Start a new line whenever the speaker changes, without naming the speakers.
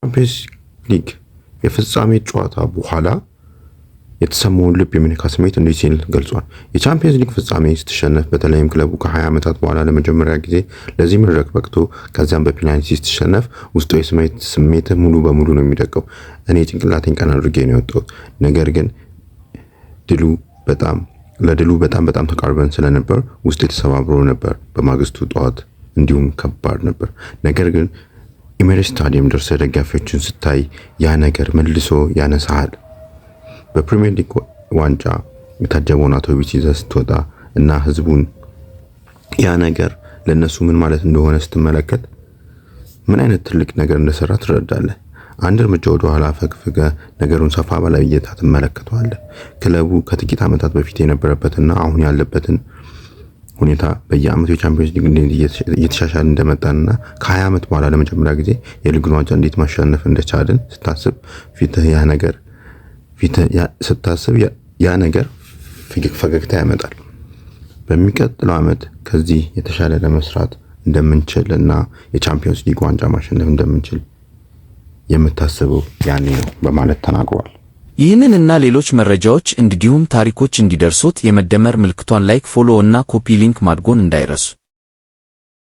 ቻምፒየንስ ሊግ የፍጻሜ ጨዋታ በኋላ የተሰማውን ልብ የሚነካ ስሜት እንዲህ ሲል ገልጿል። የቻምፒየንስ ሊግ ፍጻሜ ስትሸነፍ በተለይም ክለቡ ከ20 ዓመታት በኋላ ለመጀመሪያ ጊዜ ለዚህ መድረክ በቅቶ ከዚያም በፔናልቲ ስትሸነፍ ውስጣዊ ስሜት ሙሉ በሙሉ ነው የሚደቀው። እኔ ጭንቅላቴን ቀና አድርጌ ነው የወጣሁት። ነገር ግን ለድሉ በጣም ተቃርበን ስለነበር ውስጤ ተሰባብሮ ነበር። በማግስቱ ጠዋት እንዲሁም ከባድ ነበር። ነገር ግን ኤሚሬትስ ስታዲየም ደርሰህ ደጋፊዎችን ስታይ ያ ነገር መልሶ ያነሳሃል። በፕሪሚየር ሊግ ዋንጫ የታጀበውን አውቶቡስ ይዘህ ስትወጣ እና ህዝቡን ያ ነገር ለነሱ ምን ማለት እንደሆነ ስትመለከት ምን አይነት ትልቅ ነገር እንደሰራ ትረዳለህ። አንድ እርምጃ ወደ ኋላ ፈግፍገ ነገሩን ሰፋ ባለ እይታ ትመለከተዋለህ። ክለቡ ከጥቂት ዓመታት በፊት የነበረበትና አሁን ያለበትን ሁኔታ በየዓመቱ የቻምፒየንስ ሊግ እየተሻሻለ እንደመጣና ከ20 ዓመት በኋላ ለመጀመሪያ ጊዜ የሊጉን ዋንጫ እንዴት ማሸነፍ እንደቻልን ስታስብ ያ ነገር ፈገግታ ያመጣል። በሚቀጥለው ዓመት ከዚህ የተሻለ ለመስራት እንደምንችል እና የቻምፒየንስ ሊግ ዋንጫ ማሸነፍ እንደምንችል የምታስበው ያኔ ነው በማለት ተናግሯል።
ይህንን እና ሌሎች መረጃዎች እንዲሁም ታሪኮች እንዲደርሱት የመደመር ምልክቷን ላይክ፣ ፎሎ እና ኮፒ ሊንክ ማድረግዎን እንዳይረሱ።